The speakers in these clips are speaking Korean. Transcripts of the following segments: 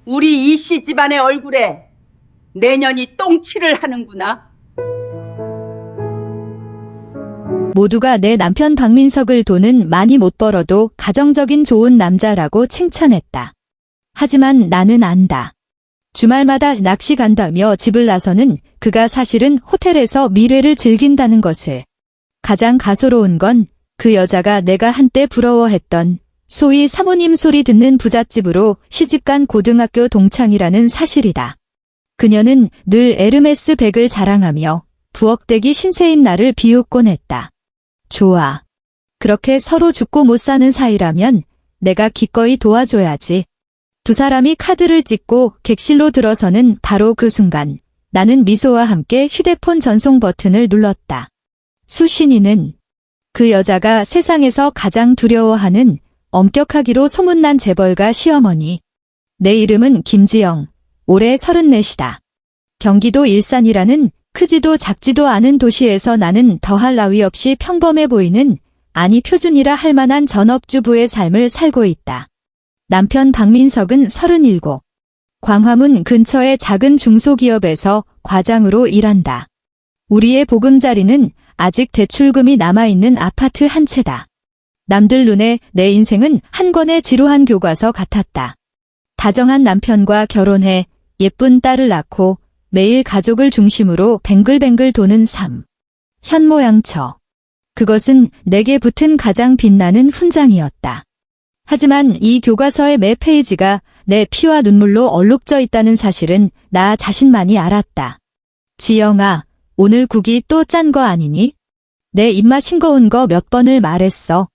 우리 이씨 집안의 얼굴에 내년이 똥칠을 하는구나. 모두가 내 남편 박민석을 돈은 많이 못 벌어도 가정적인 좋은 남자라고 칭찬했다. 하지만 나는 안다. 주말마다 낚시 간다며 집을 나서는 그가 사실은 호텔에서 미래를 즐긴다는 것을. 가장 가소로운 건 그 여자가 내가 한때 부러워했던 소위 사모님 소리 듣는 부잣집으로 시집간 고등학교 동창이라는 사실이다. 그녀는 늘 에르메스 백을 자랑하며 부엌대기 신세인 나를 비웃곤 했다. 좋아. 그렇게 서로 죽고 못 사는 사이라면 내가 기꺼이 도와줘야지. 두 사람이 카드를 찍고 객실로 들어서는 바로 그 순간 나는 미소와 함께 휴대폰 전송 버튼을 눌렀다. 수신이는 그 여자가 세상에서 가장 두려워하는 엄격하기로 소문난 재벌가 시어머니. 내 이름은 김지영, 올해 34이다. 경기도 일산이라는 크지도 작지도 않은 도시에서 나는 더할 나위 없이 평범해 보이는, 아니 표준이라 할 만한 전업주부의 삶을 살고 있다. 남편 박민석은 37. 광화문 근처의 작은 중소기업에서 과장으로 일한다. 우리의 보금자리는 아직 대출금이 남아있는 아파트 한 채다. 남들 눈에 내 인생은 한 권의 지루한 교과서 같았다. 다정한 남편과 결혼해 예쁜 딸을 낳고 매일 가족을 중심으로 뱅글뱅글 도는 삶. 현모양처. 그것은 내게 붙은 가장 빛나는 훈장이었다. 하지만 이 교과서의 매 페이지가 내 피와 눈물로 얼룩져 있다는 사실은 나 자신만이 알았다. 지영아, 오늘 국이 또 짠 거 아니니? 내 입맛 싱거운 거 몇 번을 말했어.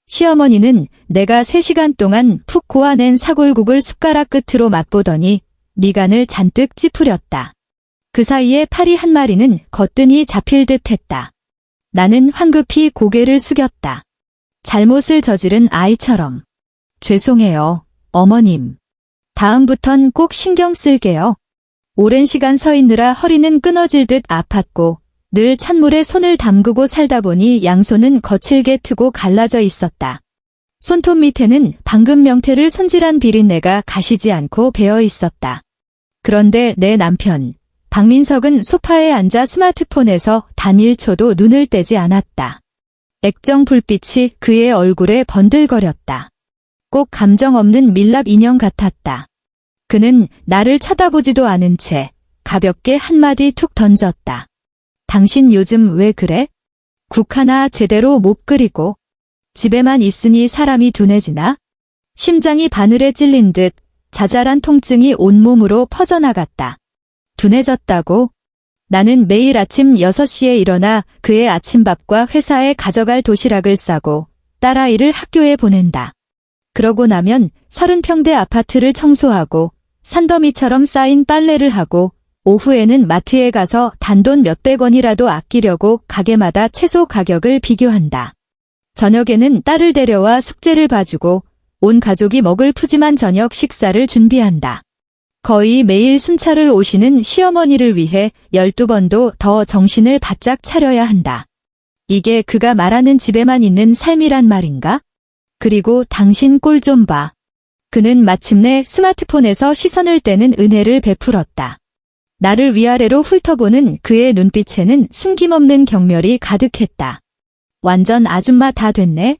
시어머니는 내가 3시간 동안 푹 고아낸 사골국을 숟가락 끝으로 맛보더니 미간을 잔뜩 찌푸렸다. 그 사이에 파리 한 마리는 거뜬히 잡힐 듯 했다. 나는 황급히 고개를 숙였다. 잘못을 저지른 아이처럼. 죄송해요, 어머님. 다음부턴 꼭 신경 쓸게요. 오랜 시간 서 있느라 허리는 끊어질 듯 아팠고 늘 찬물에 손을 담그고 살다 보니 양손은 거칠게 트고 갈라져 있었다. 손톱 밑에는 방금 명태를 손질한 비린내가 가시지 않고 배어 있었다. 그런데 내 남편, 박민석은 소파에 앉아 스마트폰에서 단 1초도 눈을 떼지 않았다. 액정 불빛이 그의 얼굴에 번들거렸다. 꼭 감정 없는 밀랍 인형 같았다. 그는 나를 쳐다보지도 않은 채 가볍게 한마디 툭 던졌다. 당신 요즘 왜 그래? 국 하나 제대로 못 끓이고 집에만 있으니 사람이 둔해지나? 심장이 바늘에 찔린 듯 자잘한 통증이 온몸으로 퍼져나갔다. 둔해졌다고? 나는 매일 아침 6시에 일어나 그의 아침밥과 회사에 가져갈 도시락을 싸고 딸아이를 학교에 보낸다. 그러고 나면 30평대 아파트를 청소하고 산더미처럼 쌓인 빨래를 하고 오후에는 마트에 가서 단돈 몇백 원이라도 아끼려고 가게마다 채소 가격을 비교한다. 저녁에는 딸을 데려와 숙제를 봐주고 온 가족이 먹을 푸짐한 저녁 식사를 준비한다. 거의 매일 순찰을 오시는 시어머니를 위해 12번도 더 정신을 바짝 차려야 한다. 이게 그가 말하는 집에만 있는 삶이란 말인가? 그리고 당신 꼴 좀 봐. 그는 마침내 스마트폰에서 시선을 떼는 은혜를 베풀었다. 나를 위아래로 훑어보는 그의 눈빛에는 숨김없는 경멸이 가득했다. 완전 아줌마 다 됐네?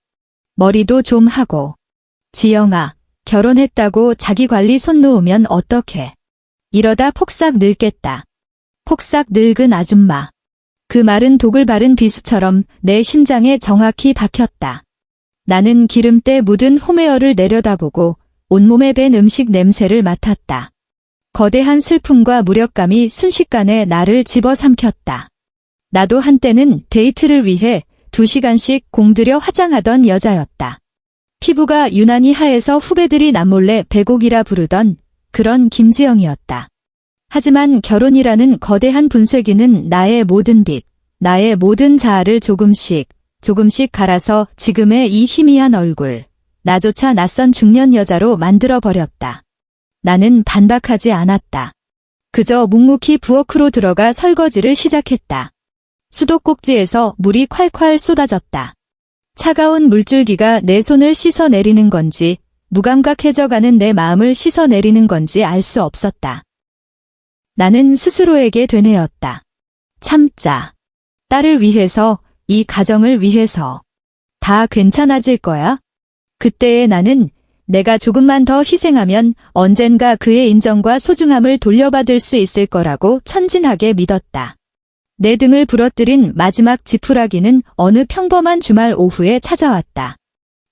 머리도 좀 하고. 지영아, 결혼했다고 자기 관리 손 놓으면 어떡해. 이러다 폭삭 늙겠다. 폭삭 늙은 아줌마. 그 말은 독을 바른 비수처럼 내 심장에 정확히 박혔다. 나는 기름때 묻은 홈웨어를 내려다보고 온몸에 밴 음식 냄새를 맡았다. 거대한 슬픔과 무력감이 순식간에 나를 집어삼켰다. 나도 한때는 데이트를 위해 2시간씩 공들여 화장하던 여자였다. 피부가 유난히 하얘서 후배들이 남몰래 배곡이라 부르던 그런 김지영이었다. 하지만 결혼이라는 거대한 분쇄기는 나의 모든 빛, 나의 모든 자아를 조금씩 갈아서 지금의 이 희미한 얼굴, 나조차 낯선 중년 여자로 만들어버렸다. 나는 반박하지 않았다. 그저 묵묵히 부엌으로 들어가 설거지를 시작했다. 수도꼭지에서 물이 콸콸 쏟아졌다. 차가운 물줄기가 내 손을 씻어내리는 건지 무감각해져가는 내 마음을 씻어내리는 건지 알 수 없었다. 나는 스스로에게 되뇌었다. 참자. 딸을 위해서, 이 가정을 위해서. 다 괜찮아질 거야? 그때의 나는 내가 조금만 더 희생하면 언젠가 그의 인정과 소중함을 돌려받을 수 있을 거라고 천진하게 믿었다. 내 등을 부러뜨린 마지막 지푸라기는 어느 평범한 주말 오후에 찾아왔다.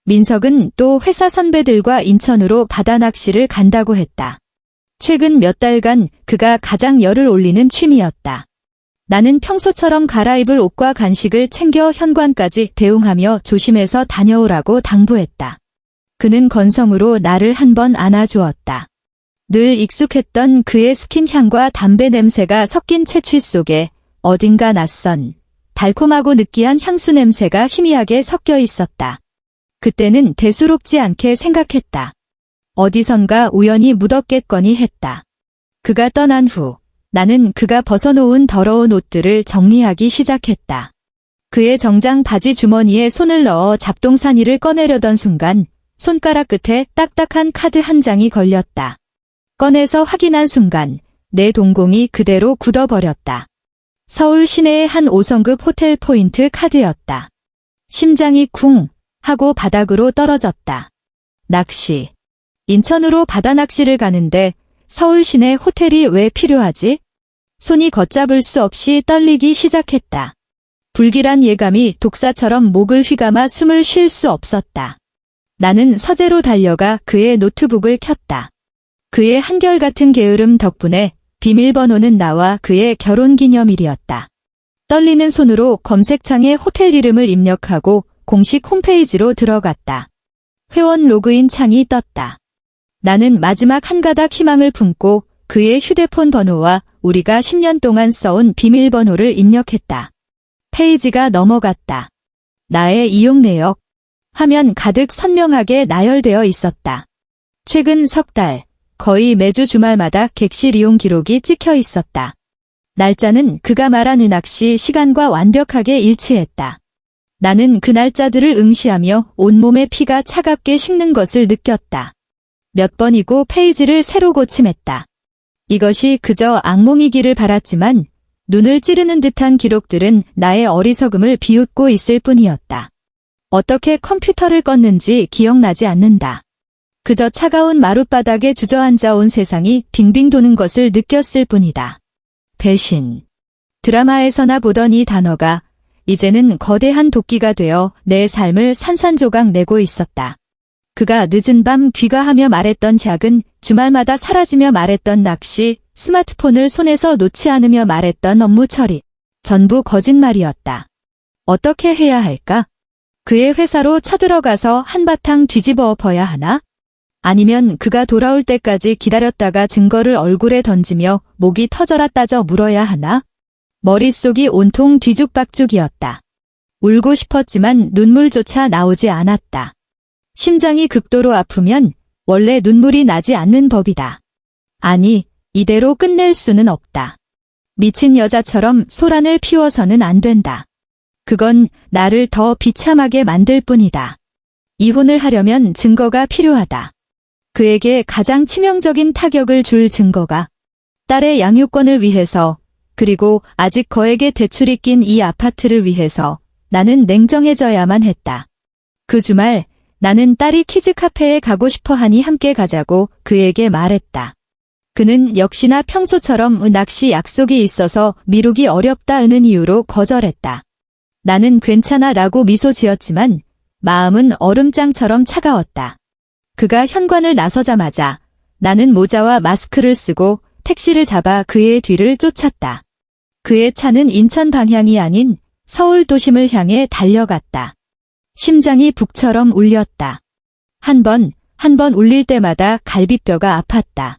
민석은 또 회사 선배들과 인천으로 바다 낚시를 간다고 했다. 최근 몇 달간 그가 가장 열을 올리는 취미였다. 나는 평소처럼 갈아입을 옷과 간식을 챙겨 현관까지 대웅하며 조심해서 다녀오라고 당부했다. 그는 건성으로 나를 한 번 안아주었다. 늘 익숙했던 그의 스킨 향과 담배 냄새가 섞인 채취 속에 어딘가 낯선, 달콤하고 느끼한 향수 냄새가 희미하게 섞여 있었다. 그때는 대수롭지 않게 생각했다. 어디선가 우연히 묻었겠거니 했다. 그가 떠난 후 나는 그가 벗어놓은 더러운 옷들을 정리하기 시작했다. 그의 정장 바지 주머니에 손을 넣어 잡동사니를 꺼내려던 순간 손가락 끝에 딱딱한 카드 한 장이 걸렸다. 꺼내서 확인한 순간 내 동공이 그대로 굳어버렸다. 서울 시내의 한 5성급 호텔 포인트 카드였다. 심장이 쿵 하고 바닥으로 떨어졌다. 낚시. 인천으로 바다 낚시를 가는데 서울 시내 호텔이 왜 필요하지? 손이 걷잡을 수 없이 떨리기 시작했다. 불길한 예감이 독사처럼 목을 휘감아 숨을 쉴 수 없었다. 나는 서재로 달려가 그의 노트북을 켰다. 그의 한결같은 게으름 덕분에 비밀번호는 나와 그의 결혼기념일이었다. 떨리는 손으로 검색창에 호텔 이름을 입력하고 공식 홈페이지로 들어갔다. 회원 로그인 창이 떴다. 나는 마지막 한 가닥 희망을 품고 그의 휴대폰 번호와 우리가 10년 동안 써온 비밀번호를 입력했다. 페이지가 넘어갔다. 나의 이용 내역. 화면 가득 선명하게 나열되어 있었다. 최근 석 달, 거의 매주 주말마다 객실 이용 기록이 찍혀 있었다. 날짜는 그가 말한 은학시 시간과 완벽하게 일치했다. 나는 그 날짜들을 응시하며 온몸의 피가 차갑게 식는 것을 느꼈다. 몇 번이고 페이지를 새로 고침했다. 이것이 그저 악몽이기를 바랐지만 눈을 찌르는 듯한 기록들은 나의 어리석음을 비웃고 있을 뿐이었다. 어떻게 컴퓨터를 껐는지 기억나지 않는다. 그저 차가운 마룻바닥에 주저앉아 온 세상이 빙빙 도는 것을 느꼈을 뿐이다. 배신. 드라마에서나 보던 이 단어가 이제는 거대한 도끼가 되어 내 삶을 산산조각 내고 있었다. 그가 늦은 밤 귀가하며 말했던 작은, 주말마다 사라지며 말했던 낚시, 스마트폰을 손에서 놓지 않으며 말했던 업무 처리. 전부 거짓말이었다. 어떻게 해야 할까? 그의 회사로 쳐들어가서 한바탕 뒤집어 엎어야 하나? 아니면 그가 돌아올 때까지 기다렸다가 증거를 얼굴에 던지며 목이 터져라 따져 물어야 하나? 머릿속이 온통 뒤죽박죽이었다. 울고 싶었지만 눈물조차 나오지 않았다. 심장이 극도로 아프면 원래 눈물이 나지 않는 법이다. 아니, 이대로 끝낼 수는 없다. 미친 여자처럼 소란을 피워서는 안 된다. 그건 나를 더 비참하게 만들 뿐이다. 이혼을 하려면 증거가 필요하다. 그에게 가장 치명적인 타격을 줄 증거가 딸의 양육권을 위해서, 그리고 아직 거액의 대출이 낀 이 아파트를 위해서 나는 냉정해져야만 했다. 그 주말 나는 딸이 키즈 카페에 가고 싶어 하니 함께 가자고 그에게 말했다. 그는 역시나 평소처럼 낚시 약속이 있어서 미루기 어렵다는 이유로 거절했다. 나는 괜찮아 라고 미소 지었지만 마음은 얼음장처럼 차가웠다. 그가 현관을 나서자마자 나는 모자와 마스크를 쓰고 택시를 잡아 그의 뒤를 쫓았다. 그의 차는 인천 방향이 아닌 서울 도심을 향해 달려갔다. 심장이 북처럼 울렸다. 한 번 울릴 때마다 갈비뼈가 아팠다.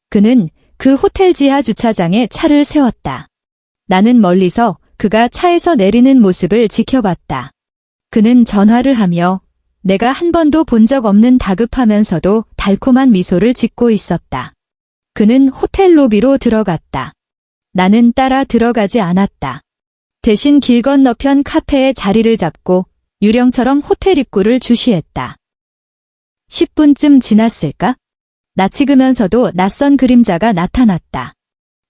그는 그 호텔 지하 주차장에 차를 세웠다. 나는 멀리서 그가 차에서 내리는 모습을 지켜봤다. 그는 전화를 하며 내가 한 번도 본 적 없는 다급하면서도 달콤한 미소를 짓고 있었다. 그는 호텔 로비로 들어갔다. 나는 따라 들어가지 않았다. 대신 길 건너편 카페에 자리를 잡고 유령처럼 호텔 입구를 주시했다. 10분쯤 지났을까? 나치으면서도 낯선 그림자가 나타났다.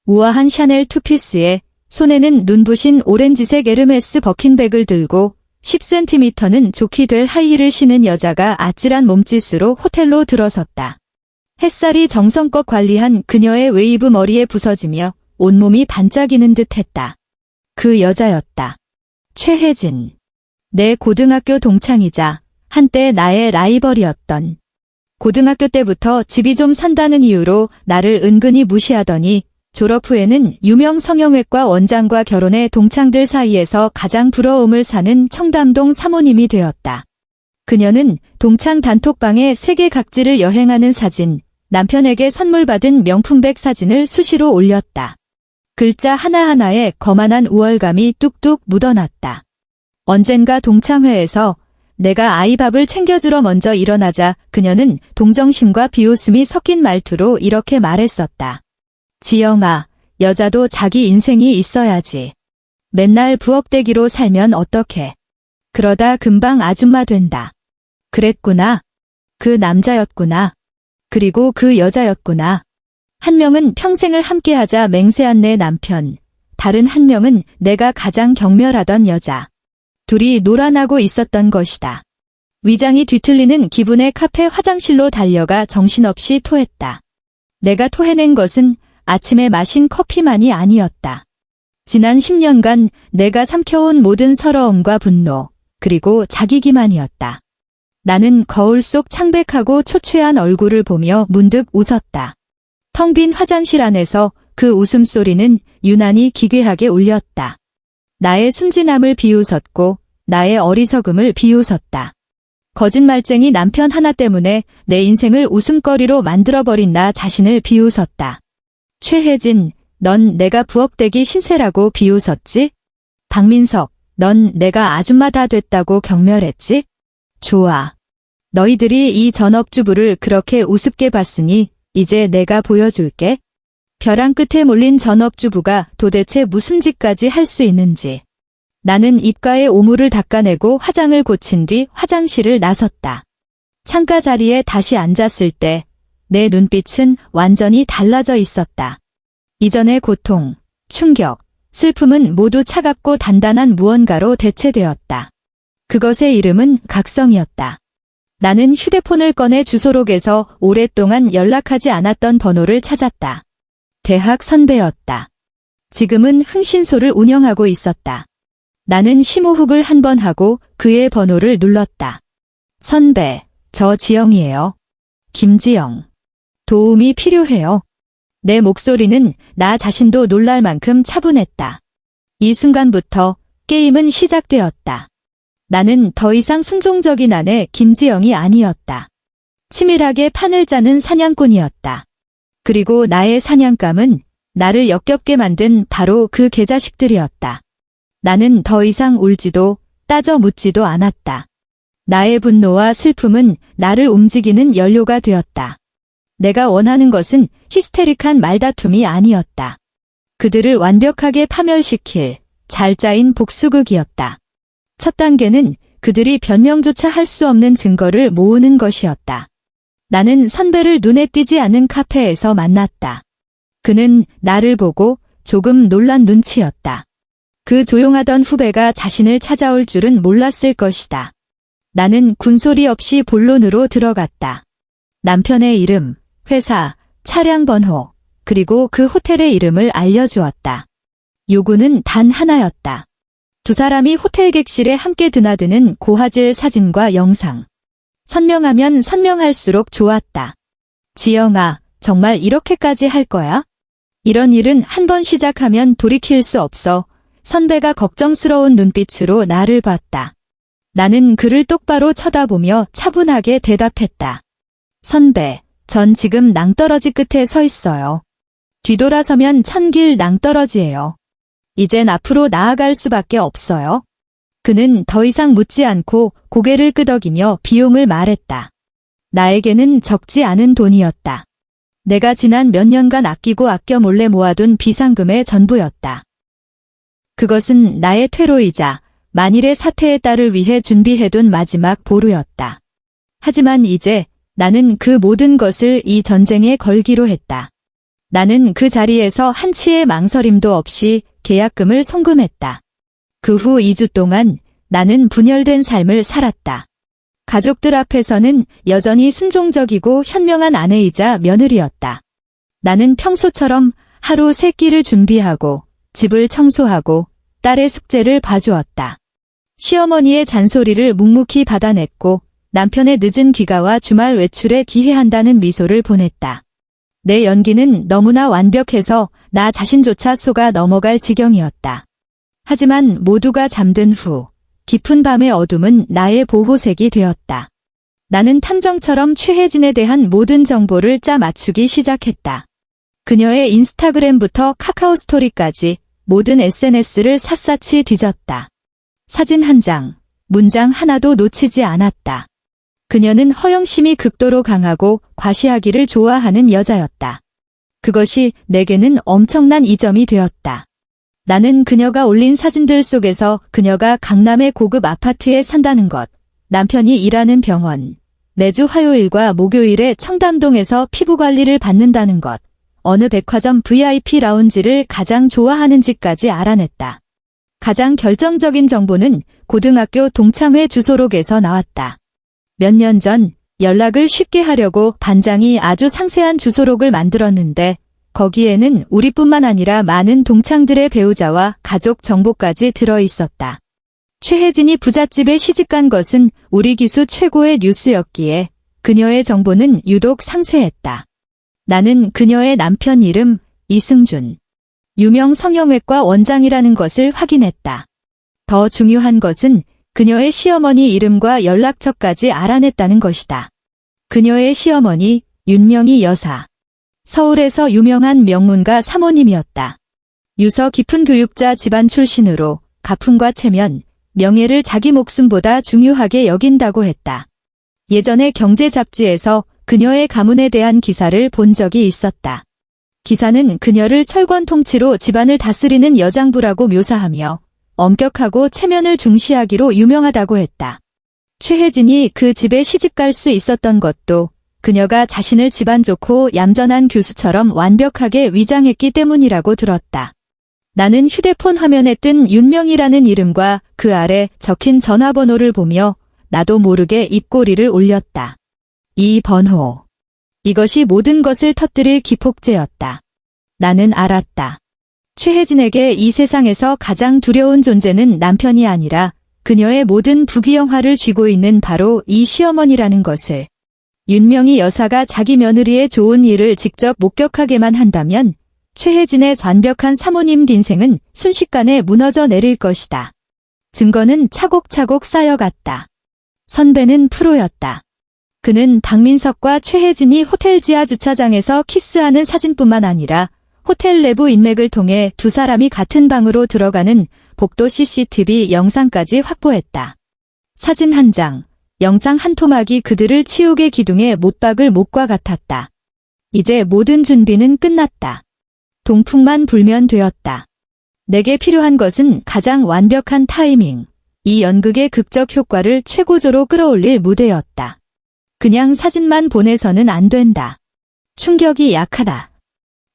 우아한 샤넬 투피스에 손에는 눈부신 오렌지색 에르메스 버킨백을 들고 10cm는 좋게 될 하이힐을 신은 여자가 아찔한 몸짓으로 호텔로 들어섰다. 햇살이 정성껏 관리한 그녀의 웨이브 머리에 부서지며 온몸이 반짝이는 듯했다. 그 여자였다. 최혜진. 내 고등학교 동창이자 한때 나의 라이벌이었던. 고등학교 때부터 집이 좀 산다는 이유로 나를 은근히 무시하더니 졸업 후에는 유명 성형외과 원장과 결혼해 동창들 사이에서 가장 부러움을 사는 청담동 사모님이 되었다. 그녀는 동창 단톡방에 세계 각지를 여행하는 사진, 남편에게 선물 받은 명품백 사진을 수시로 올렸다. 글자 하나하나에 거만한 우월감이 뚝뚝 묻어났다. 언젠가 동창회에서 내가 아이 밥을 챙겨주러 먼저 일어나자 그녀는 동정심과 비웃음이 섞인 말투로 이렇게 말했었다. 지영아, 여자도 자기 인생이 있어야지. 맨날 부엌대기로 살면 어떡해. 그러다 금방 아줌마 된다. 그랬구나. 그 남자였구나. 그리고 그 여자였구나. 한 명은 평생을 함께하자 맹세한 내 남편, 다른 한 명은 내가 가장 경멸하던 여자. 둘이 놀아나고 있었던 것이다. 위장이 뒤틀리는 기분의 카페 화장실로 달려가 정신없이 토했다. 내가 토해낸 것은 아침에 마신 커피만이 아니었다. 지난 10년간 내가 삼켜온 모든 서러움과 분노, 그리고 자기기만이었다. 나는 거울 속 창백하고 초췌한 얼굴을 보며 문득 웃었다. 텅 빈 화장실 안에서 그 웃음소리는 유난히 기괴하게 울렸다. 나의 순진함을 비웃었고 나의 어리석음을 비웃었다. 거짓말쟁이 남편 하나 때문에 내 인생을 웃음거리로 만들어버린 나 자신을 비웃었다. 최혜진, 넌 내가 부엌대기 신세라고 비웃었지? 박민석, 넌 내가 아줌마 다 됐다고 경멸했지? 좋아. 너희들이 이 전업주부를 그렇게 우습게 봤으니 이제 내가 보여줄게. 벼랑 끝에 몰린 전업주부가 도대체 무슨 짓까지 할 수 있는지. 나는 입가에 오물을 닦아내고 화장을 고친 뒤 화장실을 나섰다. 창가 자리에 다시 앉았을 때 내 눈빛은 완전히 달라져 있었다. 이전의 고통, 충격, 슬픔은 모두 차갑고 단단한 무언가로 대체되었다. 그것의 이름은 각성이었다. 나는 휴대폰을 꺼내 주소록에서 오랫동안 연락하지 않았던 번호를 찾았다. 대학 선배였다. 지금은 흥신소를 운영하고 있었다. 나는 심호흡을 한 번 하고 그의 번호를 눌렀다. 선배, 저 지영이에요. 김지영. 도움이 필요해요. 내 목소리는 나 자신도 놀랄 만큼 차분했다. 이 순간부터 게임은 시작되었다. 나는 더 이상 순종적인 아내 김지영이 아니었다. 치밀하게 판을 짜는 사냥꾼이었다. 그리고 나의 사냥감은 나를 역겹게 만든 바로 그 개자식들이었다. 나는 더 이상 울지도 따져 묻지도 않았다. 나의 분노와 슬픔은 나를 움직이는 연료가 되었다. 내가 원하는 것은 히스테릭한 말다툼이 아니었다. 그들을 완벽하게 파멸시킬 잘 짜인 복수극이었다. 첫 단계는 그들이 변명조차 할 수 없는 증거를 모으는 것이었다. 나는 선배를 눈에 띄지 않은 카페에서 만났다. 그는 나를 보고 조금 놀란 눈치였다. 그 조용하던 후배가 자신을 찾아올 줄은 몰랐을 것이다. 나는 군소리 없이 본론으로 들어갔다. 남편의 이름, 회사, 차량 번호, 그리고 그 호텔의 이름을 알려주었다. 요구는 단 하나였다. 두 사람이 호텔 객실에 함께 드나드는 고화질 사진과 영상. 선명하면 선명할수록 좋았다. 지영아, 정말 이렇게까지 할 거야? 이런 일은 한 번 시작하면 돌이킬 수 없어. 선배가 걱정스러운 눈빛으로 나를 봤다. 나는 그를 똑바로 쳐다보며 차분하게 대답했다. 선배, 전 지금 낭떠러지 끝에 서 있어요. 뒤돌아서면 천길 낭떠러지예요. 이젠 앞으로 나아갈 수밖에 없어요. 그는 더 이상 묻지 않고 고개를 끄덕이며 비용을 말했다. 나에게는 적지 않은 돈이었다. 내가 지난 몇 년간 아끼고 아껴 몰래 모아둔 비상금의 전부였다. 그것은 나의 퇴로이자 만일의 사태의 딸을 위해 준비해둔 마지막 보루였다. 하지만 이제 나는 그 모든 것을 이 전쟁에 걸기로 했다. 나는 그 자리에서 한치의 망설임도 없이 계약금을 송금했다. 그 후 2주 동안 나는 분열된 삶을 살았다. 가족들 앞에서는 여전히 순종적이고 현명한 아내이자 며느리였다. 나는 평소처럼 하루 3끼를 준비하고 집을 청소하고 딸의 숙제를 봐주었다. 시어머니의 잔소리를 묵묵히 받아냈고 남편의 늦은 귀가와 주말 외출에 기회한다는 미소를 보냈다. 내 연기는 너무나 완벽해서 나 자신조차 속아 넘어갈 지경이었다. 하지만 모두가 잠든 후 깊은 밤의 어둠은 나의 보호색이 되었다. 나는 탐정처럼 최혜진에 대한 모든 정보를 짜 맞추기 시작했다. 그녀의 인스타그램부터 카카오 스토리까지 모든 SNS를 샅샅이 뒤졌다. 사진 한 장, 문장 하나도 놓치지 않았다. 그녀는 허영심이 극도로 강하고 과시하기를 좋아하는 여자였다. 그것이 내게는 엄청난 이점이 되었다. 나는 그녀가 올린 사진들 속에서 그녀가 강남의 고급 아파트에 산다는 것, 남편이 일하는 병원, 매주 화요일과 목요일에 청담동에서 피부관리를 받는다는 것, 어느 백화점 VIP 라운지를 가장 좋아하는지까지 알아냈다. 가장 결정적인 정보는 고등학교 동창회 주소록에서 나왔다. 몇 년 전 연락을 쉽게 하려고 반장이 아주 상세한 주소록을 만들었는데 거기에는 우리뿐만 아니라 많은 동창들의 배우자와 가족 정보까지 들어있었다. 최혜진이 부잣집에 시집간 것은 우리 기수 최고의 뉴스였기에 그녀의 정보는 유독 상세했다. 나는 그녀의 남편 이름 이승준, 유명 성형외과 원장이라는 것을 확인했다. 더 중요한 것은 그녀의 시어머니 이름과 연락처까지 알아냈다는 것이다. 그녀의 시어머니 윤명희 여사. 서울에서 유명한 명문가 사모님이었다. 유서 깊은 교육자 집안 출신으로 가풍과 체면, 명예를 자기 목숨보다 중요하게 여긴다고 했다. 예전에 경제 잡지에서 그녀의 가문에 대한 기사를 본 적이 있었다. 기사는 그녀를 철권 통치로 집안을 다스리는 여장부라고 묘사하며 엄격하고 체면을 중시하기로 유명하다고 했다. 최혜진이 그 집에 시집갈 수 있었던 것도 그녀가 자신을 집안 좋고 얌전한 교수처럼 완벽하게 위장했기 때문이라고 들었다. 나는 휴대폰 화면에 뜬 윤명이라는 이름과 그 아래 적힌 전화번호를 보며 나도 모르게 입꼬리를 올렸다. 이 번호. 이것이 모든 것을 터뜨릴 기폭제였다. 나는 알았다. 최혜진에게 이 세상에서 가장 두려운 존재는 남편이 아니라 그녀의 모든 부귀영화를 쥐고 있는 바로 이 시어머니라는 것을. 윤명희 여사가 자기 며느리의 좋은 일을 직접 목격하게만 한다면 최혜진의 완벽한 사모님 인생은 순식간에 무너져 내릴 것이다. 증거는 차곡차곡 쌓여갔다. 선배는 프로였다. 그는 박민석과 최혜진이 호텔 지하 주차장에서 키스하는 사진뿐만 아니라 호텔 내부 인맥을 통해 두 사람이 같은 방으로 들어가는 복도 CCTV 영상까지 확보했다. 사진 한 장, 영상 한 토막이 그들을 치욕의 기둥에 못 박을 못과 같았다. 이제 모든 준비는 끝났다. 동풍만 불면 되었다. 내게 필요한 것은 가장 완벽한 타이밍, 이 연극의 극적 효과를 최고조로 끌어올릴 무대였다. 그냥 사진만 보내서는 안 된다. 충격이 약하다.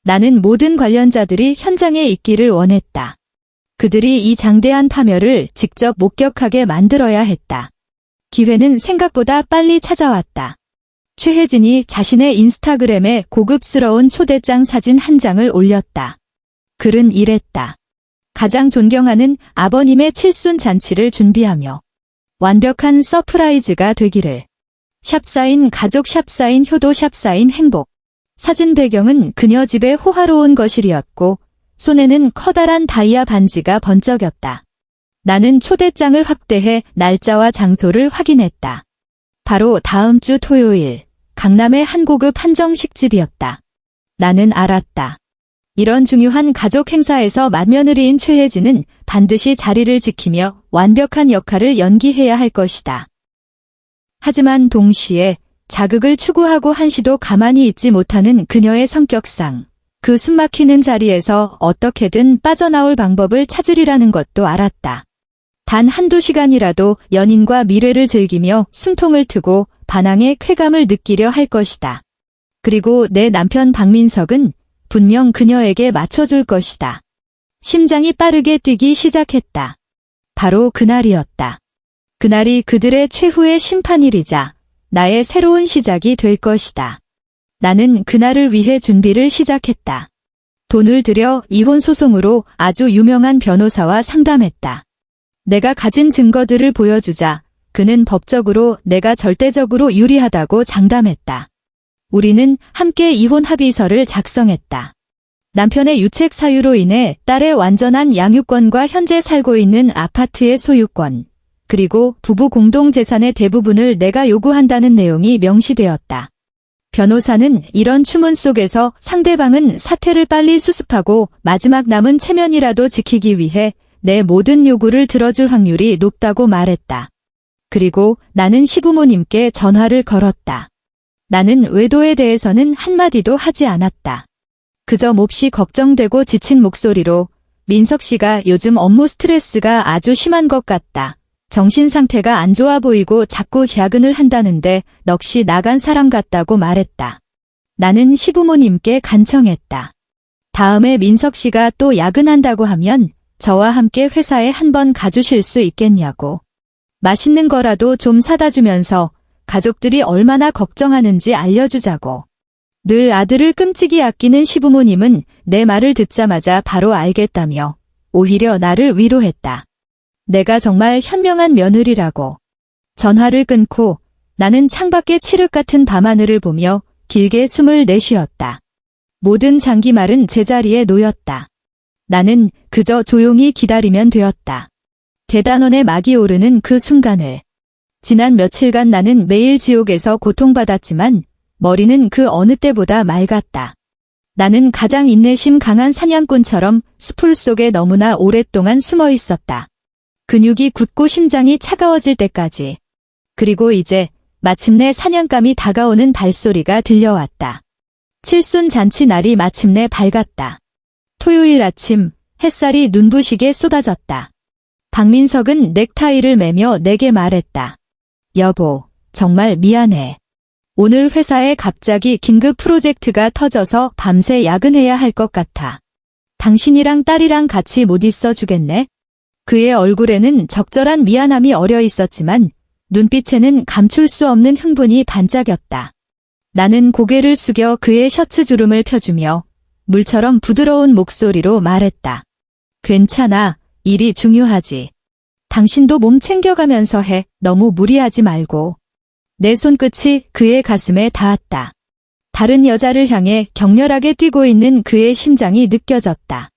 나는 모든 관련자들이 현장에 있기를 원했다. 그들이 이 장대한 파멸을 직접 목격하게 만들어야 했다. 기회는 생각보다 빨리 찾아왔다. 최혜진이 자신의 인스타그램에 고급스러운 초대장 사진 한 장을 올렸다. 글은 이랬다. 가장 존경하는 아버님의 칠순 잔치를 준비하며 완벽한 서프라이즈가 되기를. 샵사인 가족 샵사인 효도 샵사인 행복. 사진 배경은 그녀 집의 호화로운 거실이었고 손에는 커다란 다이아 반지가 번쩍였다. 나는 초대장을 확대해 날짜와 장소를 확인했다. 바로 다음 주 토요일, 강남의 한 고급 한정식집이었다. 나는 알았다. 이런 중요한 가족 행사에서 맏며느리인 최혜진은 반드시 자리를 지키며 완벽한 역할을 연기해야 할 것이다. 하지만 동시에 자극을 추구하고 한시도 가만히 있지 못하는 그녀의 성격상 그 숨막히는 자리에서 어떻게든 빠져나올 방법을 찾으리라는 것도 알았다. 단 한두 시간이라도 연인과 미래를 즐기며 숨통을 트고 반항의 쾌감을 느끼려 할 것이다. 그리고 내 남편 박민석은 분명 그녀에게 맞춰줄 것이다. 심장이 빠르게 뛰기 시작했다. 바로 그날이었다. 그날이 그들의 최후의 심판일이자 나의 새로운 시작이 될 것이다. 나는 그날을 위해 준비를 시작했다. 돈을 들여 이혼 소송으로 아주 유명한 변호사와 상담했다. 내가 가진 증거들을 보여주자 그는 법적으로 내가 절대적으로 유리하다고 장담했다. 우리는 함께 이혼 합의서를 작성했다. 남편의 유책 사유로 인해 딸의 완전한 양육권과 현재 살고 있는 아파트의 소유권, 그리고 부부 공동재산의 대부분을 내가 요구한다는 내용이 명시되었다. 변호사는 이런 추문 속에서 상대방은 사태를 빨리 수습하고 마지막 남은 체면이라도 지키기 위해 내 모든 요구를 들어줄 확률이 높다고 말했다. 그리고 나는 시부모님께 전화를 걸었다. 나는 외도에 대해서는 한마디도 하지 않았다. 그저 몹시 걱정되고 지친 목소리로 민석 씨가 요즘 업무 스트레스가 아주 심한 것 같다. 정신 상태가 안 좋아 보이고 자꾸 야근을 한다는데 넋이 나간 사람 같다고 말했다. 나는 시부모님께 간청했다. 다음에 민석 씨가 또 야근한다고 하면 저와 함께 회사에 한번 가주실 수 있겠냐고. 맛있는 거라도 좀 사다 주면서 가족들이 얼마나 걱정하는지 알려주자고. 늘 아들을 끔찍이 아끼는 시부모님은 내 말을 듣자마자 바로 알겠다며 오히려 나를 위로했다. 내가 정말 현명한 며느리라고. 전화를 끊고 나는 창밖의 칠흑 같은 밤하늘을 보며 길게 숨을 내쉬었다. 모든 장기말은 제자리에 놓였다. 나는 그저 조용히 기다리면 되었다. 대단원의 막이 오르는 그 순간을. 지난 며칠간 나는 매일 지옥에서 고통받았지만 머리는 그 어느 때보다 맑았다. 나는 가장 인내심 강한 사냥꾼처럼 수풀 속에 너무나 오랫동안 숨어 있었다. 근육이 굳고 심장이 차가워질 때까지. 그리고 이제 마침내 사냥감이 다가오는 발소리가 들려왔다. 칠순 잔치 날이 마침내 밝았다. 토요일 아침 햇살이 눈부시게 쏟아졌다. 박민석은 넥타이를 매며 내게 말했다. 여보, 정말 미안해. 오늘 회사에 갑자기 긴급 프로젝트가 터져서 밤새 야근해야 할 것 같아. 당신이랑 딸이랑 같이 못 있어 주겠네? 그의 얼굴에는 적절한 미안함이 어려 있었지만 눈빛에는 감출 수 없는 흥분이 반짝였다. 나는 고개를 숙여 그의 셔츠 주름을 펴주며 물처럼 부드러운 목소리로 말했다. 괜찮아, 일이 중요하지. 당신도 몸 챙겨가면서 해. 너무 무리하지 말고. 내 손끝이 그의 가슴에 닿았다. 다른 여자를 향해 격렬하게 뛰고 있는 그의 심장이 느껴졌다.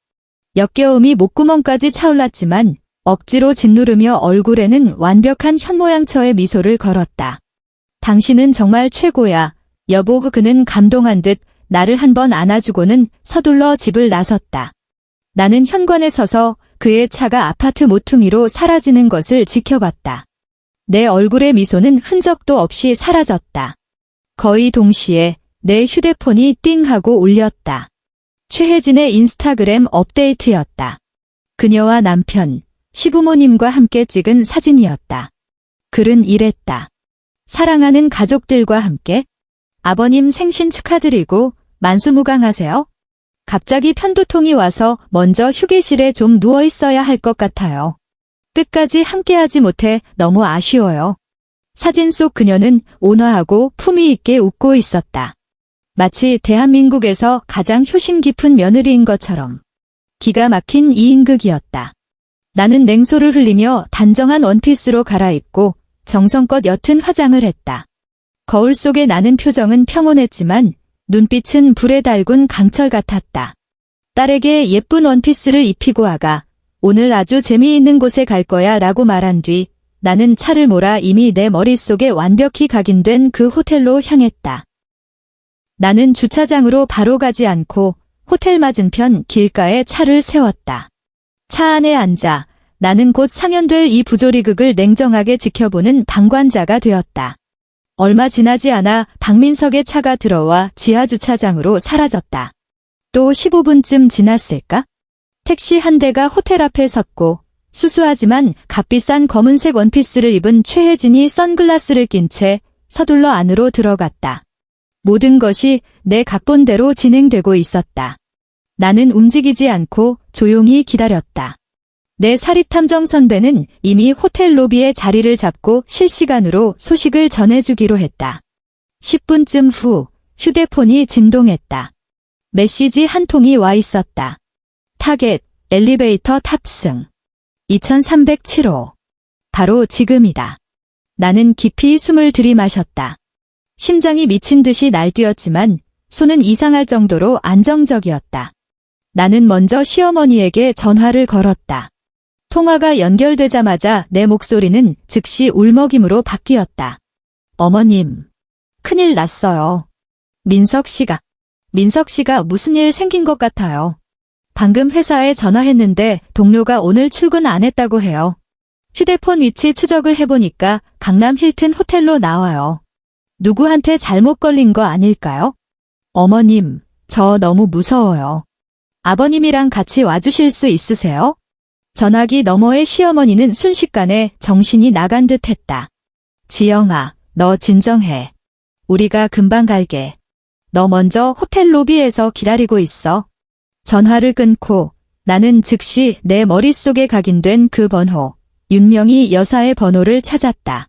역겨움이 목구멍까지 차올랐지만 억지로 짓누르며 얼굴에는 완벽한 현모양처의 미소를 걸었다. 당신은 정말 최고야. 여보. 그는 감동한 듯 나를 한번 안아주고는 서둘러 집을 나섰다. 나는 현관에 서서 그의 차가 아파트 모퉁이로 사라지는 것을 지켜봤다. 내 얼굴의 미소는 흔적도 없이 사라졌다. 거의 동시에 내 휴대폰이 띵 하고 울렸다. 최혜진의 인스타그램 업데이트였다. 그녀와 남편, 시부모님과 함께 찍은 사진이었다. 글은 이랬다. 사랑하는 가족들과 함께 아버님 생신 축하드리고 만수무강하세요. 갑자기 편두통이 와서 먼저 휴게실에 좀 누워 있어야 할 것 같아요. 끝까지 함께하지 못해 너무 아쉬워요. 사진 속 그녀는 온화하고 품위 있게 웃고 있었다. 마치 대한민국에서 가장 효심 깊은 며느리인 것처럼. 기가 막힌 이인극이었다. 나는 냉소를 흘리며 단정한 원피스로 갈아입고 정성껏 옅은 화장을 했다. 거울 속에 나는 표정은 평온했지만 눈빛은 불에 달군 강철 같았다. 딸에게 예쁜 원피스를 입히고 아가, 오늘 아주 재미있는 곳에 갈 거야 라고 말한 뒤 나는 차를 몰아 이미 내 머릿속에 완벽히 각인된 그 호텔로 향했다. 나는 주차장으로 바로 가지 않고 호텔 맞은편 길가에 차를 세웠다. 차 안에 앉아 나는 곧 상연될 이 부조리극을 냉정하게 지켜보는 방관자가 되었다. 얼마 지나지 않아 박민석의 차가 들어와 지하 주차장으로 사라졌다. 또 15분쯤 지났을까? 택시 한 대가 호텔 앞에 섰고 수수하지만 값비싼 검은색 원피스를 입은 최혜진이 선글라스를 낀 채 서둘러 안으로 들어갔다. 모든 것이 내 각본대로 진행되고 있었다. 나는 움직이지 않고 조용히 기다렸다. 내 사립탐정 선배는 이미 호텔 로비에 자리를 잡고 실시간으로 소식을 전해주기로 했다. 10분쯤 후 휴대폰이 진동했다. 메시지 한 통이 와 있었다. 타겟, 엘리베이터 탑승. 2307호. 바로 지금이다. 나는 깊이 숨을 들이마셨다. 심장이 미친 듯이 날뛰었지만 손은 이상할 정도로 안정적이었다. 나는 먼저 시어머니에게 전화를 걸었다. 통화가 연결되자마자 내 목소리는 즉시 울먹임으로 바뀌었다. 어머님, 큰일 났어요. 민석 씨가 무슨 일 생긴 것 같아요. 방금 회사에 전화했는데 동료가 오늘 출근 안 했다고 해요. 휴대폰 위치 추적을 해보니까 강남 힐튼 호텔로 나와요. 누구한테 잘못 걸린 거 아닐까요? 어머님, 저 너무 무서워요. 아버님이랑 같이 와주실 수 있으세요? 전화기 너머의 시어머니는 순식간에 정신이 나간 듯 했다. 지영아, 너 진정해. 우리가 금방 갈게. 너 먼저 호텔 로비에서 기다리고 있어. 전화를 끊고 나는 즉시 내 머릿속에 각인된 그 번호, 윤명희 여사의 번호를 찾았다.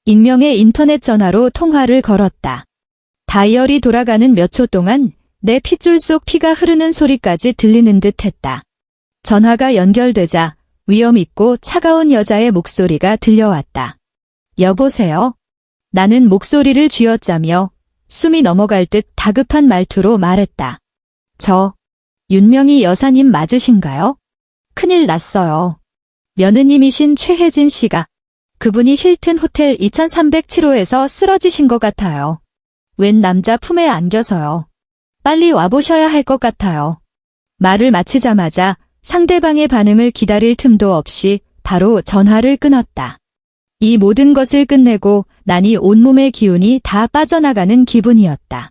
익명의 인터넷 전화로 통화를 걸었다. 다이얼이 돌아가는 몇 초 동안 내 핏줄 속 피가 흐르는 소리까지 들리는 듯 했다. 전화가 연결되자 위험 있고 차가운 여자의 목소리가 들려왔다. 여보세요? 나는 목소리를 쥐어짜며 숨이 넘어갈 듯 다급한 말투로 말했다. 저, 윤명희 여사님 맞으신가요? 큰일 났어요. 며느님이신 최혜진 씨가 그분이 힐튼 호텔 2307호에서 쓰러지신 것 같아요. 웬 남자 품에 안겨서요. 빨리 와보셔야 할 것 같아요. 말을 마치자마자 상대방의 반응을 기다릴 틈도 없이 바로 전화를 끊었다. 이 모든 것을 끝내고 나니 온몸의 기운이 다 빠져나가는 기분이었다.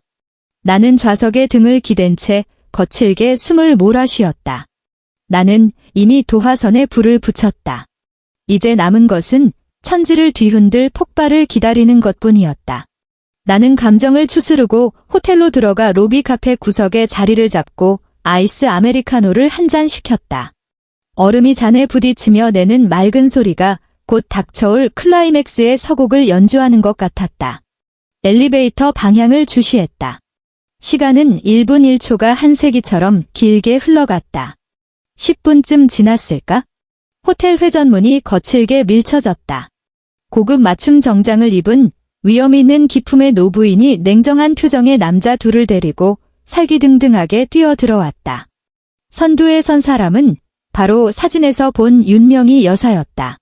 나는 좌석에 등을 기댄 채 거칠게 숨을 몰아쉬었다. 나는 이미 도화선에 불을 붙였다. 이제 남은 것은 천지를 뒤흔들 폭발을 기다리는 것뿐이었다. 나는 감정을 추스르고 호텔로 들어가 로비 카페 구석에 자리를 잡고 아이스 아메리카노를 한 잔 시켰다. 얼음이 잔에 부딪히며 내는 맑은 소리가 곧 닥쳐올 클라이맥스의 서곡을 연주하는 것 같았다. 엘리베이터 방향을 주시했다. 시간은 1분 1초가 한 세기처럼 길게 흘러갔다. 10분쯤 지났을까? 호텔 회전문이 거칠게 밀쳐졌다. 고급 맞춤 정장을 입은 위험 있는 기품의 노부인이 냉정한 표정의 남자 둘을 데리고 살기등등하게 뛰어들어왔다. 선두에 선 사람은 바로 사진에서 본 윤명희 여사였다.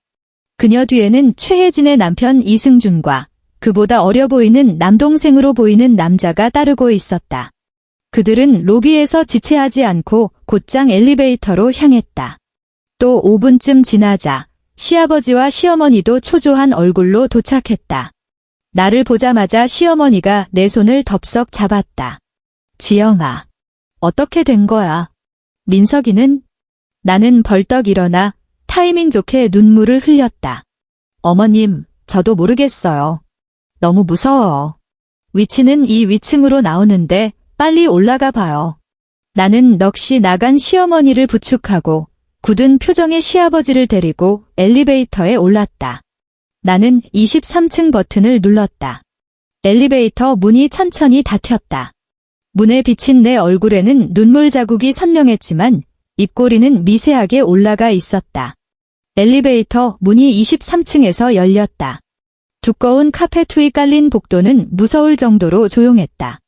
그녀 뒤에는 최혜진의 남편 이승준과 그보다 어려 보이는 남동생으로 보이는 남자가 따르고 있었다. 그들은 로비에서 지체하지 않고 곧장 엘리베이터로 향했다. 또 5분쯤 지나자 시아버지와 시어머니도 초조한 얼굴로 도착했다. 나를 보자마자 시어머니가 내 손을 덥석 잡았다. 지영아, 어떻게 된 거야? 민석이는? 나는 벌떡 일어나 타이밍 좋게 눈물을 흘렸다. 어머님, 저도 모르겠어요. 너무 무서워. 위치는 이 위층으로 나오는데 빨리 올라가 봐요. 나는 넋이 나간 시어머니를 부축하고 굳은 표정의 시아버지를 데리고 엘리베이터에 올랐다. 나는 23층 버튼을 눌렀다. 엘리베이터 문이 천천히 닫혔다. 문에 비친 내 얼굴에는 눈물 자국이 선명했지만 입꼬리는 미세하게 올라가 있었다. 엘리베이터 문이 23층에서 열렸다. 두꺼운 카페 위 깔린 복도는 무서울 정도로 조용했다.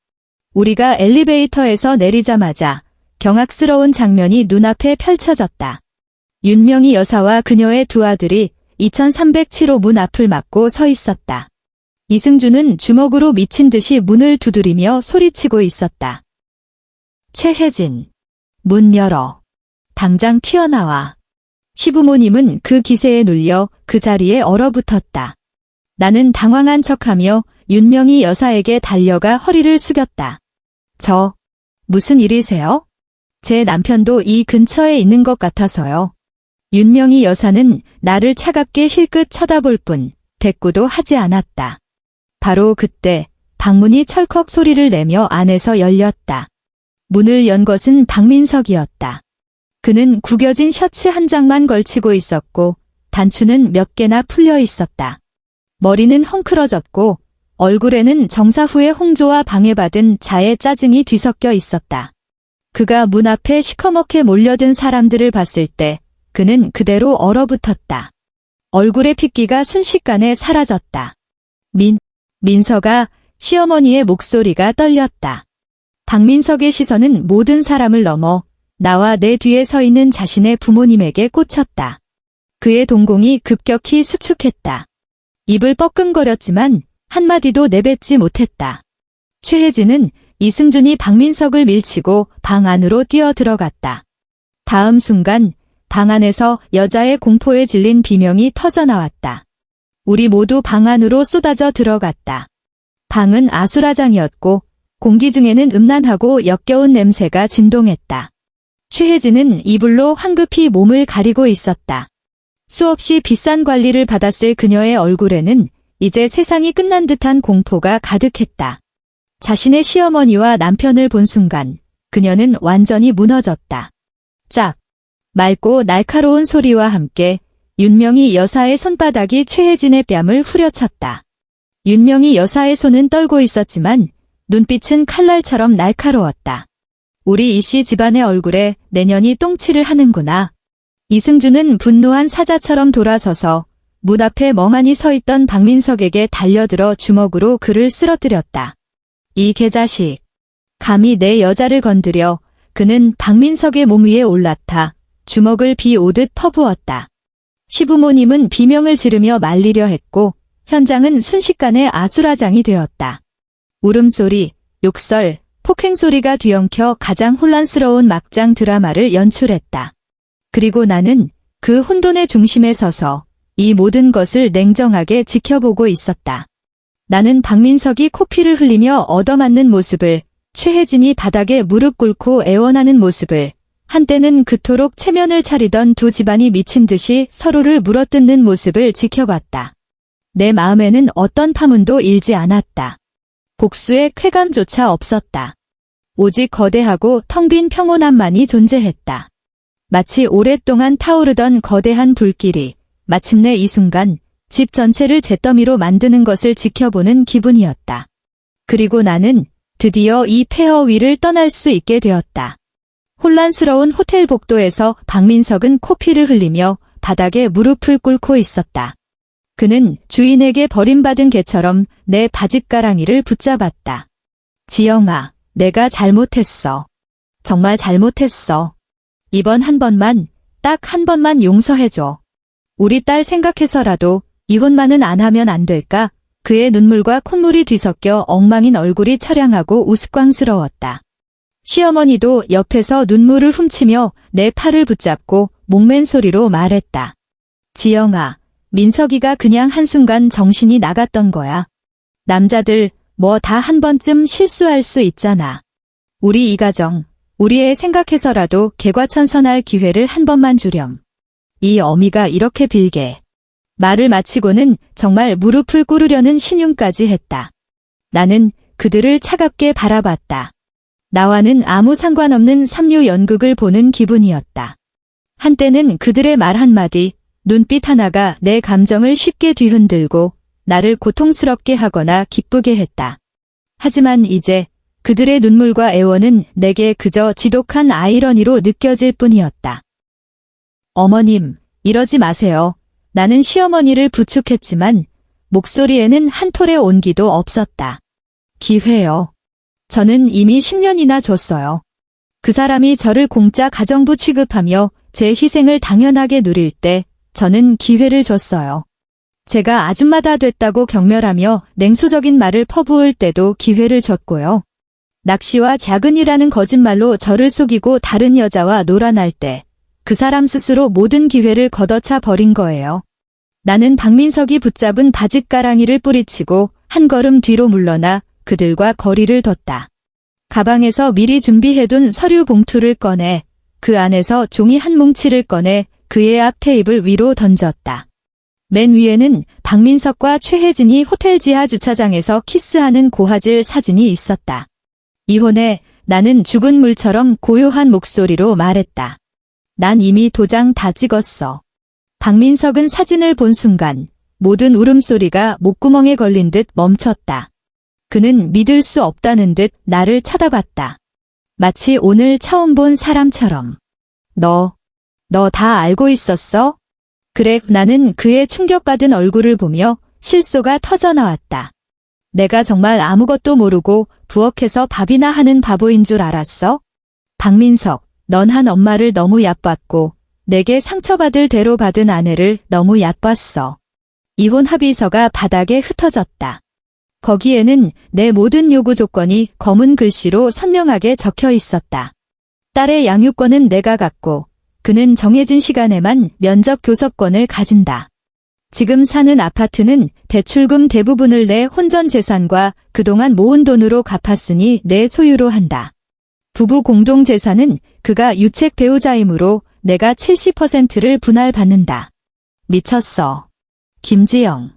우리가 엘리베이터에서 내리자마자 경악스러운 장면이 눈앞에 펼쳐졌다. 윤명희 여사와 그녀의 두 아들이 2307호 문 앞을 막고 서 있었다. 이승준은 주먹으로 미친 듯이 문을 두드리며 소리치고 있었다. 최혜진, 문 열어. 당장 튀어나와. 시부모님은 그 기세에 눌려 그 자리에 얼어붙었다. 나는 당황한 척하며 윤명희 여사에게 달려가 허리를 숙였다. 무슨 일이세요? 제 남편도 이 근처에 있는 것 같아서요. 윤명희 여사는 나를 차갑게 힐끗 쳐다볼 뿐 대꾸도 하지 않았다. 바로 그때 방문이 철컥 소리를 내며 안에서 열렸다. 문을 연 것은 박민석이었다. 그는 구겨진 셔츠 한 장만 걸치고 있었고 단추는 몇 개나 풀려 있었다. 머리는 헝클어졌고 얼굴에는 정사 후에 홍조와 방해받은 자의 짜증이 뒤섞여 있었다. 그가 문 앞에 시커멓게 몰려든 사람들을 봤을 때 그는 그대로 얼어붙었다. 얼굴의 핏기가 순식간에 사라졌다. 민서가 시어머니의 목소리가 떨렸다. 박민석의 시선은 모든 사람을 넘어 나와 내 뒤에 서 있는 자신의 부모님에게 꽂혔다. 그의 동공이 급격히 수축했다. 입을 뻐끔거렸지만 한마디도 내뱉지 못했다. 최혜진은 이승준이 박민석을 밀치고 방 안으로 뛰어 들어갔다. 다음 순간 방 안에서 여자의 공포에 질린 비명이 터져나왔다. 우리 모두 방 안으로 쏟아져 들어갔다. 방은 아수라장이었고 공기 중에는 음란하고 역겨운 냄새가 진동했다. 최혜진은 이불로 황급히 몸을 가리고 있었다. 수없이 비싼 관리를 받았을 그녀의 얼굴에는 이제 세상이 끝난 듯한 공포가 가득했다. 자신의 시어머니와 남편을 본 순간 그녀는 완전히 무너졌다. 짝! 맑고 날카로운 소리와 함께 윤명희 여사의 손바닥이 최혜진의 뺨을 후려쳤다. 윤명희 여사의 손은 떨고 있었지만 눈빛은 칼날처럼 날카로웠다. 우리 이씨 집안의 얼굴에 내년이 똥칠을 하는구나. 이승준은 분노한 사자처럼 돌아서서 문 앞에 멍하니 서 있던 박민석에게 달려들어 주먹으로 그를 쓰러뜨렸다. 이 개자식. 감히 내 여자를 건드려. 그는 박민석의 몸 위에 올라타 주먹을 비 오듯 퍼부었다. 시부모님은 비명을 지르며 말리려 했고 현장은 순식간에 아수라장이 되었다. 울음소리, 욕설, 폭행소리가 뒤엉켜 가장 혼란스러운 막장 드라마를 연출했다. 그리고 나는 그 혼돈의 중심에 서서 이 모든 것을 냉정하게 지켜보고 있었다. 나는 박민석이 코피를 흘리며 얻어맞는 모습을, 최혜진이 바닥에 무릎 꿇고 애원하는 모습을, 한때는 그토록 체면을 차리던 두 집안이 미친 듯이 서로를 물어뜯는 모습을 지켜봤다. 내 마음에는 어떤 파문도 일지 않았다. 복수의 쾌감조차 없었다. 오직 거대하고 텅 빈 평온함만이 존재했다. 마치 오랫동안 타오르던 거대한 불길이 마침내 이 순간 집 전체를 잿더미로 만드는 것을 지켜보는 기분이었다. 그리고 나는 드디어 이 폐허 위를 떠날 수 있게 되었다. 혼란스러운 호텔 복도에서 박민석은 코피를 흘리며 바닥에 무릎을 꿇고 있었다. 그는 주인에게 버림받은 개처럼 내 바짓가랑이를 붙잡았다. 지영아, 내가 잘못했어. 정말 잘못했어. 이번 한 번만, 딱 한 번만 용서해줘. 우리 딸 생각해서라도 이혼만은 안 하면 안 될까? 그의 눈물과 콧물이 뒤섞여 엉망인 얼굴이 처량하고 우스꽝스러웠다. 시어머니도 옆에서 눈물을 훔치며 내 팔을 붙잡고 목맨 소리로 말했다. 지영아, 민석이가 그냥 한순간 정신이 나갔던 거야. 남자들 뭐 다 한 번쯤 실수할 수 있잖아. 우리 이 가정, 우리 애 생각해서라도 개과천선할 기회를 한 번만 주렴. 이 어미가 이렇게 빌게. 말을 마치고는 정말 무릎을 꿇으려는 신용까지 했다. 나는 그들을 차갑게 바라봤다. 나와는 아무 상관없는 삼류 연극을 보는 기분이었다. 한때는 그들의 말 한마디, 눈빛 하나가 내 감정을 쉽게 뒤흔들고 나를 고통스럽게 하거나 기쁘게 했다. 하지만 이제 그들의 눈물과 애원은 내게 그저 지독한 아이러니로 느껴질 뿐이었다. 어머님, 이러지 마세요. 나는 시어머니를 부축했지만 목소리에는 한 톨의 온기도 없었다. 기회요. 저는 이미 10년이나 줬어요. 그 사람이 저를 공짜 가정부 취급하며 제 희생을 당연하게 누릴 때 저는 기회를 줬어요. 제가 아줌마다 됐다고 경멸하며 냉소적인 말을 퍼부을 때도 기회를 줬고요. 낚시와 자근이라는 거짓말로 저를 속이고 다른 여자와 놀아날 때 그 사람 스스로 모든 기회를 걷어차 버린 거예요. 나는 박민석이 붙잡은 바짓가랑이를 뿌리치고 한 걸음 뒤로 물러나 그들과 거리를 뒀다. 가방에서 미리 준비해둔 서류 봉투를 꺼내 그 안에서 종이 한 뭉치를 꺼내 그의 앞 테이블 위로 던졌다. 맨 위에는 박민석과 최혜진이 호텔 지하 주차장에서 키스하는 고화질 사진이 있었다. 이혼해. 나는 죽은 물처럼 고요한 목소리로 말했다. 난 이미 도장 다 찍었어. 박민석은 사진을 본 순간 모든 울음소리가 목구멍에 걸린 듯 멈췄다. 그는 믿을 수 없다는 듯 나를 쳐다봤다. 마치 오늘 처음 본 사람처럼. 너 다 알고 있었어? 그래, 나는 그의 충격받은 얼굴을 보며 실소가 터져나왔다. 내가 정말 아무것도 모르고 부엌에서 밥이나 하는 바보인 줄 알았어? 박민석, 넌 한 엄마를 너무 얕봤고 내게 상처받을 대로 받은 아내를 너무 얕봤어. 이혼 합의서가 바닥에 흩어졌다. 거기에는 내 모든 요구 조건이 검은 글씨로 선명하게 적혀 있었다. 딸의 양육권은 내가 갖고 그는 정해진 시간에만 면접 교섭권을 가진다. 지금 사는 아파트는 대출금 대부분을 내 혼전 재산과 그동안 모은 돈으로 갚았으니 내 소유로 한다. 부부 공동 재산은 그가 유책 배우자이므로 내가 70%를 분할받는다. 미쳤어. 김지영.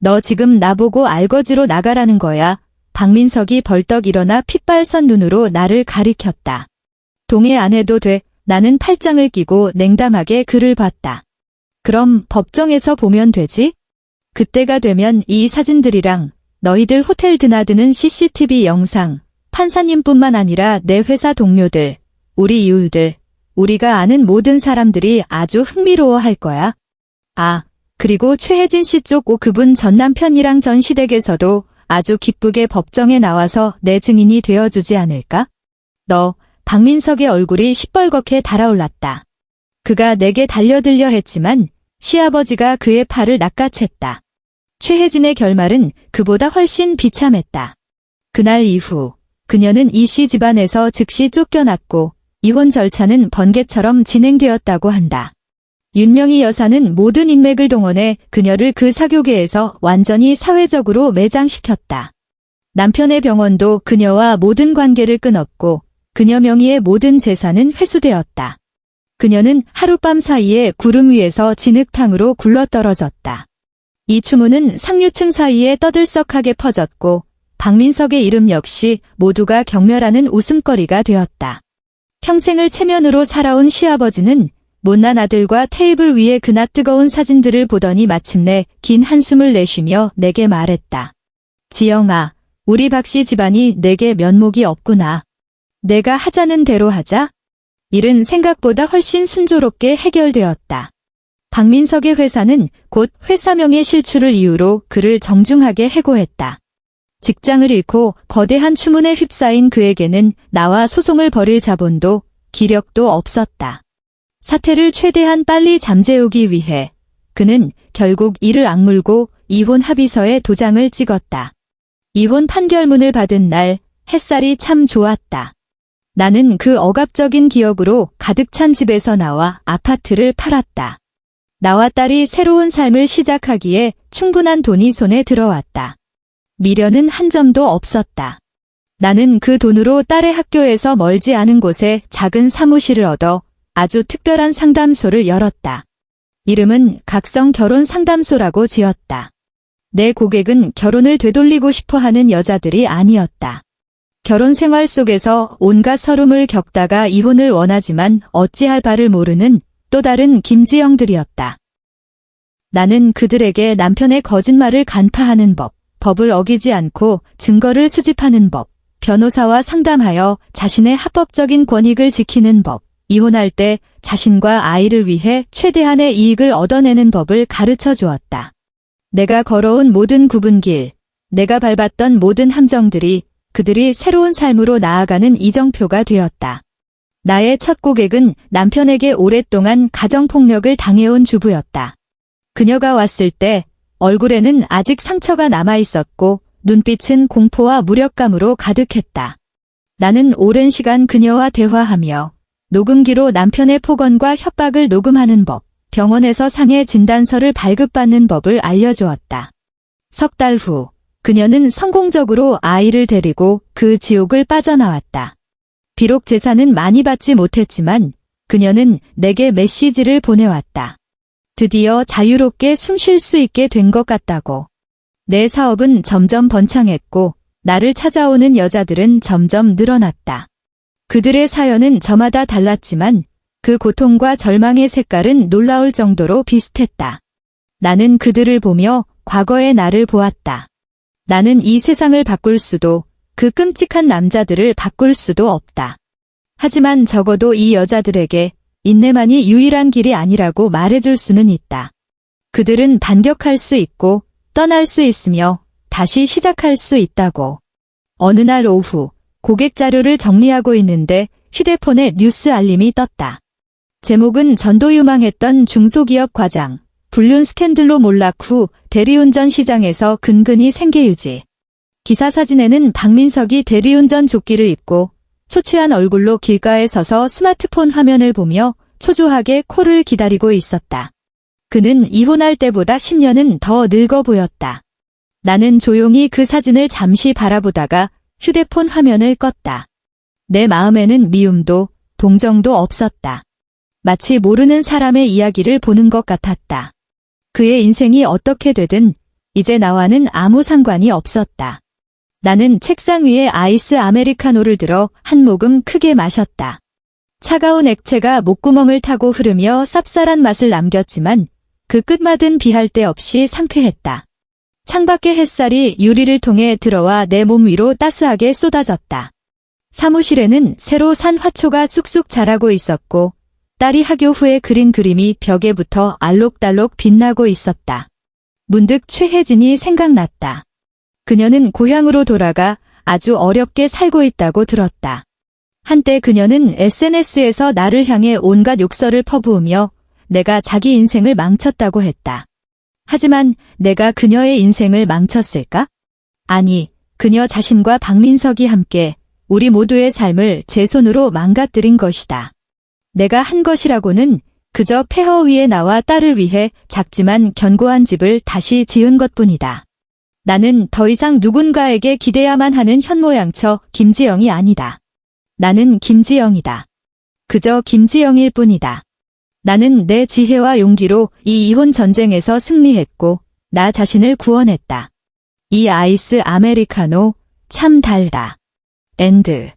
너 지금 나보고 알거지로 나가라는 거야. 박민석이 벌떡 일어나 핏발선 눈으로 나를 가리켰다. 동의 안 해도 돼. 나는 팔짱을 끼고 냉담하게 그를 봤다. 그럼 법정에서 보면 되지? 그때가 되면 이 사진들이랑 너희들 호텔 드나드는 CCTV 영상, 판사님뿐만 아니라 내 회사 동료들, 우리 이웃들, 우리가 아는 모든 사람들이 아주 흥미로워할 거야. 아, 그리고 최혜진 씨 쪽 그분 전 남편이랑 전 시댁에서도 아주 기쁘게 법정에 나와서 내 증인이 되어주지 않을까? 박민석의 얼굴이 시뻘겋게 달아올랐다. 그가 내게 달려들려 했지만 시아버지가 그의 팔을 낚아챘다. 최혜진의 결말은 그보다 훨씬 비참했다. 그날 이후 그녀는 이 씨 집안에서 즉시 쫓겨났고 이혼 절차는 번개처럼 진행되었다고 한다. 윤명희 여사는 모든 인맥을 동원해 그녀를 그 사교계에서 완전히 사회적으로 매장시켰다. 남편의 병원도 그녀와 모든 관계를 끊었고 그녀 명의의 모든 재산은 회수되었다. 그녀는 하룻밤 사이에 구름 위에서 진흙탕으로 굴러떨어졌다. 이 추문은 상류층 사이에 떠들썩하게 퍼졌고 박민석의 이름 역시 모두가 경멸하는 웃음거리가 되었다. 평생을 체면으로 살아온 시아버지는 못난 아들과 테이블 위에 그나 뜨거운 사진들을 보더니 마침내 긴 한숨을 내쉬며 내게 말했다. 지영아, 우리 박씨 집안이 내게 면목이 없구나. 내가 하자는 대로 하자. 일은 생각보다 훨씬 순조롭게 해결되었다. 박민석의 회사는 곧 회사명의 실추를 이유로 그를 정중하게 해고했다. 직장을 잃고 거대한 추문에 휩싸인 그에게는 나와 소송을 벌일 자본도 기력도 없었다. 사태를 최대한 빨리 잠재우기 위해 그는 결국 이를 악물고 이혼 합의서에 도장을 찍었다. 이혼 판결문을 받은 날 햇살이 참 좋았다. 나는 그 억압적인 기억으로 가득 찬 집에서 나와 아파트를 팔았다. 나와 딸이 새로운 삶을 시작하기에 충분한 돈이 손에 들어왔다. 미련은 한 점도 없었다. 나는 그 돈으로 딸의 학교에서 멀지 않은 곳에 작은 사무실을 얻어 아주 특별한 상담소를 열었다. 이름은 각성 결혼 상담소라고 지었다. 내 고객은 결혼을 되돌리고 싶어 하는 여자들이 아니었다. 결혼 생활 속에서 온갖 서름을 겪다가 이혼을 원하지만 어찌할 바를 모르는 또 다른 김지영들이었다. 나는 그들에게 남편의 거짓말을 간파하는 법, 법을 어기지 않고 증거를 수집하는 법, 변호사와 상담하여 자신의 합법적인 권익을 지키는 법, 이혼할 때 자신과 아이를 위해 최대한의 이익을 얻어내는 법을 가르쳐 주었다. 내가 걸어온 모든 굽은 길, 내가 밟았던 모든 함정들이 그들이 새로운 삶으로 나아가는 이정표가 되었다. 나의 첫 고객은 남편에게 오랫동안 가정폭력을 당해온 주부였다. 그녀가 왔을 때 얼굴에는 아직 상처가 남아있었고 눈빛은 공포와 무력감으로 가득했다. 나는 오랜 시간 그녀와 대화하며 녹음기로 남편의 폭언과 협박을 녹음하는 법, 병원에서 상해 진단서를 발급받는 법을 알려주었다. 석 달 후 그녀는 성공적으로 아이를 데리고 그 지옥을 빠져나왔다. 비록 재산은 많이 받지 못했지만 그녀는 내게 메시지를 보내왔다. 드디어 자유롭게 숨 쉴 수 있게 된 것 같다고. 내 사업은 점점 번창했고 나를 찾아오는 여자들은 점점 늘어났다. 그들의 사연은 저마다 달랐지만 그 고통과 절망의 색깔은 놀라울 정도로 비슷했다. 나는 그들을 보며 과거의 나를 보았다. 나는 이 세상을 바꿀 수도 그 끔찍한 남자들을 바꿀 수도 없다. 하지만 적어도 이 여자들에게 인내만이 유일한 길이 아니라고 말해줄 수는 있다. 그들은 반격할 수 있고 떠날 수 있으며 다시 시작할 수 있다고. 어느 날 오후 고객 자료를 정리하고 있는데 휴대폰에 뉴스 알림이 떴다. 제목은 전도유망했던 중소기업 과장, 불륜 스캔들로 몰락 후 대리운전 시장에서 근근히 생계유지. 기사 사진에는 박민석이 대리운전 조끼를 입고 초췌한 얼굴로 길가에 서서 스마트폰 화면을 보며 초조하게 콜을 기다리고 있었다. 그는 이혼할 때보다 10년은 더 늙어 보였다. 나는 조용히 그 사진을 잠시 바라보다가 휴대폰 화면을 껐다. 내 마음에는 미움도 동정도 없었다. 마치 모르는 사람의 이야기를 보는 것 같았다. 그의 인생이 어떻게 되든 이제 나와는 아무 상관이 없었다. 나는 책상 위에 아이스 아메리카노를 들어 한 모금 크게 마셨다. 차가운 액체가 목구멍을 타고 흐르며 쌉쌀한 맛을 남겼지만 그 끝맛은 비할 데 없이 상쾌했다. 창밖의 햇살이 유리를 통해 들어와 내 몸 위로 따스하게 쏟아졌다. 사무실에는 새로 산 화초가 쑥쑥 자라고 있었고 딸이 하교 후에 그린 그림이 벽에 붙어 알록달록 빛나고 있었다. 문득 최혜진이 생각났다. 그녀는 고향으로 돌아가 아주 어렵게 살고 있다고 들었다. 한때 그녀는 SNS에서 나를 향해 온갖 욕설을 퍼부으며 내가 자기 인생을 망쳤다고 했다. 하지만 내가 그녀의 인생을 망쳤을까? 아니, 그녀 자신과 박민석이 함께 우리 모두의 삶을 제 손으로 망가뜨린 것이다. 내가 한 것이라고는 그저 폐허 위에 나와 딸을 위해 작지만 견고한 집을 다시 지은 것뿐이다. 나는 더 이상 누군가에게 기대야만 하는 현모양처 김지영이 아니다. 나는 김지영이다. 그저 김지영일 뿐이다. 나는 내 지혜와 용기로 이 이혼 전쟁에서 승리했고 나 자신을 구원했다. 이 아이스 아메리카노 참 달다. 엔드.